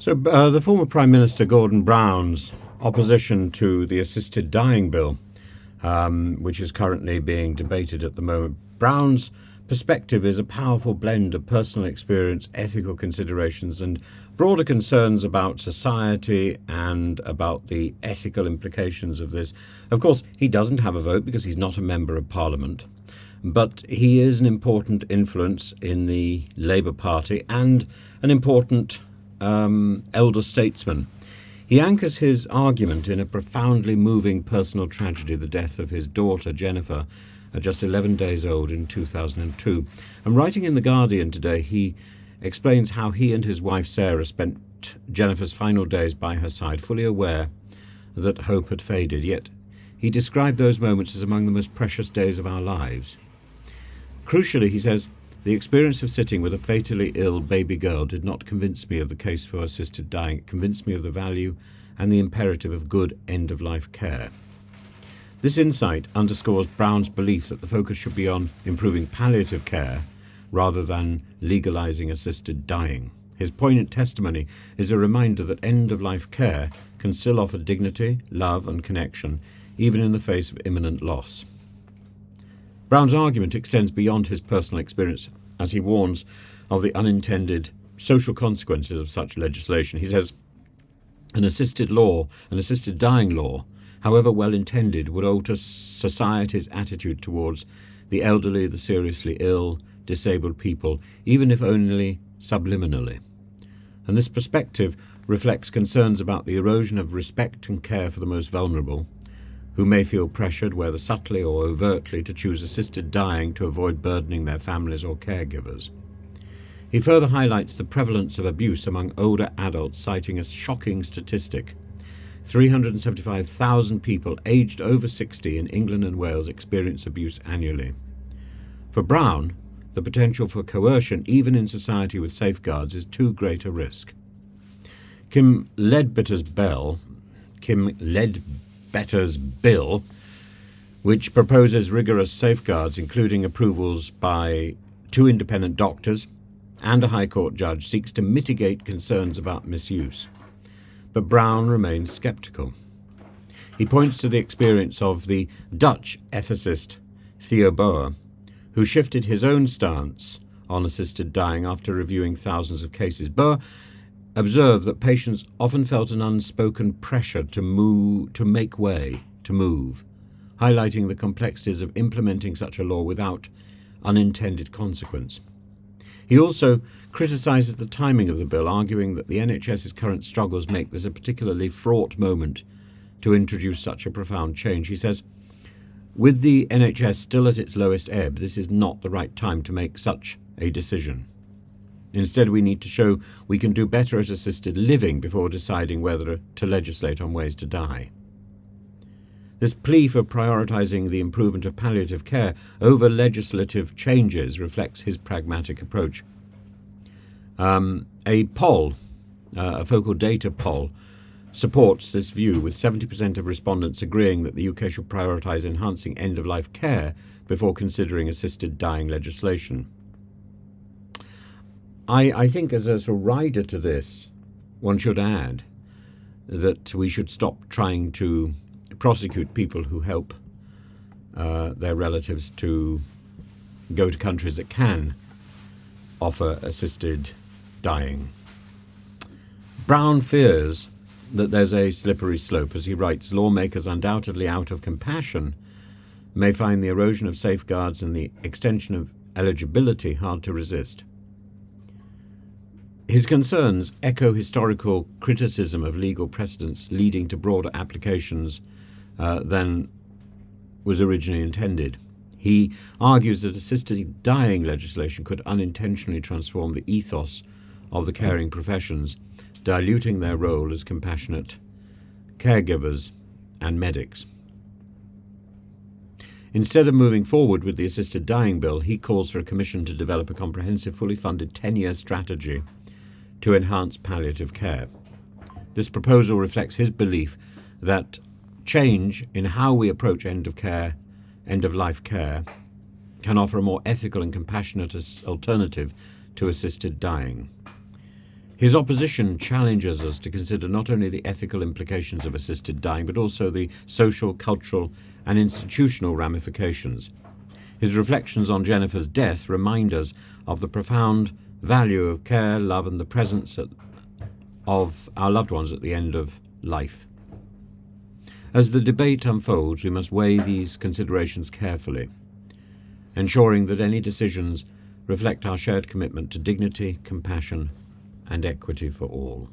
The former Prime Minister Gordon Brown's opposition to the assisted dying bill, which is currently being debated at the moment. Brown's perspective is a powerful blend of personal experience, ethical considerations, and broader concerns about society and about the ethical implications of this. Of course, he doesn't have a vote because he's not a member of Parliament, but he is an important influence in the Labour Party and an important elder statesman. He anchors his argument in a profoundly moving personal tragedy, the death of his daughter Jennifer, just 11 days old in 2002. And writing in The Guardian today, he explains how he and his wife Sarah spent Jennifer's final days by her side, fully aware that hope had faded. Yet he described those moments as among the most precious days of our lives. Crucially, he says, the experience of sitting with a fatally ill baby girl did not convince me of the case for assisted dying. It convinced me of the value and the imperative of good end-of-life care. This insight underscores Brown's belief that the focus should be on improving palliative care rather than legalising assisted dying. His poignant testimony is a reminder that end-of-life care can still offer dignity, love and connection, even in the face of imminent loss. Brown's argument extends beyond his personal experience as he warns of the unintended social consequences of such legislation. He says, an assisted dying law, however well intended, would alter society's attitude towards the elderly, the seriously ill, disabled people, even if only subliminally. And this perspective reflects concerns about the erosion of respect and care for the most vulnerable, who may feel pressured, whether subtly or overtly, to choose assisted dying to avoid burdening their families or caregivers. He further highlights the prevalence of abuse among older adults, citing a shocking statistic. 375,000 people aged over 60 in England and Wales experience abuse annually. For Brown, the potential for coercion, even in society with safeguards, is too great a risk. Kim Leadbeater's bill, which proposes rigorous safeguards, including approvals by 2 independent doctors and a High Court judge, seeks to mitigate concerns about misuse. But Brown remains sceptical. He points to the experience of the Dutch ethicist Theo Boer, who shifted his own stance on assisted dying after reviewing thousands of cases. Boer observed that patients often felt an unspoken pressure to move, highlighting the complexities of implementing such a law without unintended consequence. He also criticises the timing of the bill, arguing that the NHS's current struggles make this a particularly fraught moment to introduce such a profound change. He says, with the NHS still at its lowest ebb, this is not the right time to make such a decision. Instead, we need to show we can do better at assisted living before deciding whether to legislate on ways to die. This plea for prioritising the improvement of palliative care over legislative changes reflects his pragmatic approach. A focal data poll, supports this view, with 70% of respondents agreeing that the UK should prioritise enhancing end-of-life care before considering assisted dying legislation. I think as a sort of rider to this, one should add that we should stop trying to prosecute people who help their relatives to go to countries that can offer assisted dying. Brown fears that there's a slippery slope. As he writes, lawmakers undoubtedly out of compassion may find the erosion of safeguards and the extension of eligibility hard to resist. His concerns echo historical criticism of legal precedents leading to broader applications than was originally intended. He argues that assisted dying legislation could unintentionally transform the ethos of the caring professions, diluting their role as compassionate caregivers and medics. Instead of moving forward with the assisted dying bill, he calls for a commission to develop a comprehensive, fully funded 10-year strategy to enhance palliative care. This proposal reflects his belief that change in how we approach end-of-life care can offer a more ethical and compassionate alternative to assisted dying. His opposition challenges us to consider not only the ethical implications of assisted dying, but also the social, cultural, and institutional ramifications. His reflections on Jennifer's death remind us of the profound value of care, love, and the presence of our loved ones at the end of life. As the debate unfolds, we must weigh these considerations carefully, ensuring that any decisions reflect our shared commitment to dignity, compassion, and equity for all.